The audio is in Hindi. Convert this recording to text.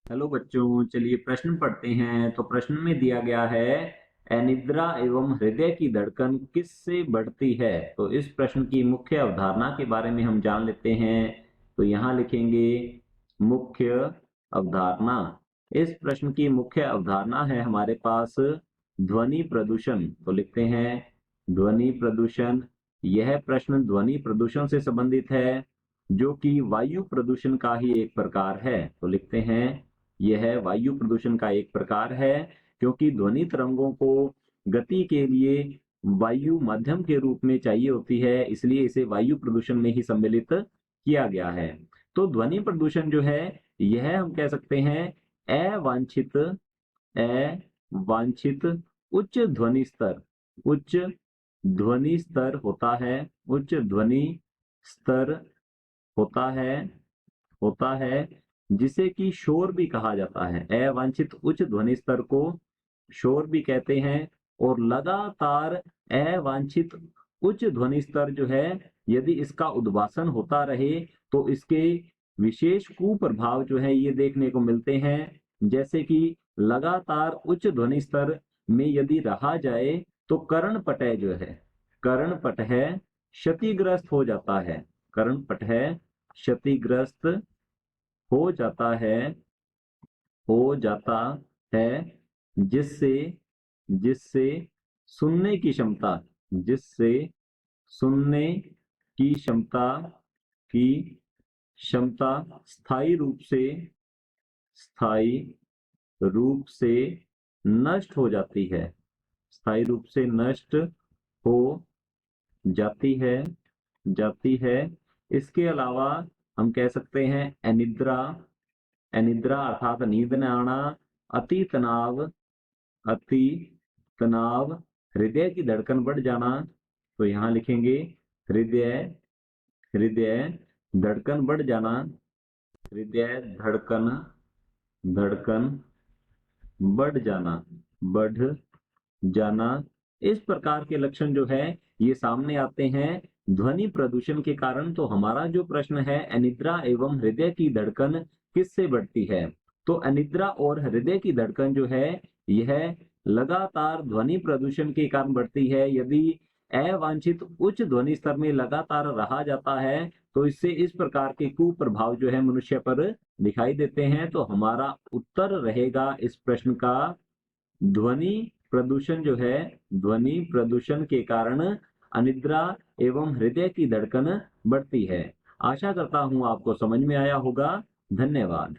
हेलो बच्चों, चलिए प्रश्न पढ़ते हैं। तो प्रश्न में दिया गया है, अनिद्रा एवं हृदय की धड़कन किससे बढ़ती है। तो इस प्रश्न की मुख्य अवधारणा के बारे में हम जान लेते हैं। तो यहाँ लिखेंगे मुख्य अवधारणा। इस प्रश्न की मुख्य अवधारणा है हमारे पास ध्वनि प्रदूषण। तो लिखते हैं ध्वनि प्रदूषण। यह प्रश्न ध्वनि प्रदूषण से संबंधित है, जो कि वायु प्रदूषण का ही एक प्रकार है। तो लिखते हैं यह वायु प्रदूषण का एक प्रकार है, क्योंकि ध्वनि तरंगों को गति के लिए वायु माध्यम के रूप में चाहिए होती है, इसलिए इसे वायु प्रदूषण में ही सम्मिलित किया गया है। तो ध्वनि प्रदूषण जो है, यह हम कह सकते हैं अवांछित अवांछित उच्च ध्वनि स्तर, उच्च ध्वनि स्तर होता है, उच्च ध्वनि स्तर होता है होता है जिसे कि शोर भी कहा जाता है। अवांछित उच्च ध्वनि स्तर को शोर भी कहते हैं। और लगातार अवांछित उच्च ध्वनि स्तर जो है, यदि इसका उद्भासन होता रहे तो इसके विशेष कुप्रभाव जो है ये देखने को मिलते हैं। जैसे कि लगातार उच्च ध्वनि स्तर में यदि रहा जाए तो कर्णपटय जो है, कर्णपटय क्षतिग्रस्त हो जाता है, कर्णपटय क्षतिग्रस्त हो जाता है हो जाता है जिससे जिससे सुनने की क्षमता जिससे सुनने की की क्षमता स्थायी रूप से नष्ट हो जाती है, स्थायी रूप से नष्ट हो जाती है जाती है। इसके अलावा हम कह सकते हैं अनिद्रा, अनिद्रा अर्थात नींद न आना, अति तनाव, अति तनाव, हृदय की धड़कन बढ़ जाना। तो यहाँ लिखेंगे हृदय हृदय धड़कन बढ़ जाना, हृदय धड़कन धड़कन बढ़ जाना, बढ़ जाना। इस प्रकार के लक्षण जो है ये सामने आते हैं ध्वनि प्रदूषण के कारण। तो हमारा जो प्रश्न है, अनिद्रा एवं हृदय की धड़कन किससे बढ़ती है। तो अनिद्रा और हृदय की धड़कन जो है, यह लगातार ध्वनि प्रदूषण के कारण बढ़ती है। यदि अवांछित उच्च ध्वनि स्तर में लगातार रहा जाता है तो इससे इस प्रकार के कुप्रभाव जो है मनुष्य पर दिखाई देते हैं। तो हमारा उत्तर रहेगा इस प्रश्न का ध्वनि प्रदूषण जो है, ध्वनि प्रदूषण के कारण अनिद्रा एवं हृदय की धड़कन बढ़ती है। आशा करता हूं आपको समझ में आया होगा। धन्यवाद।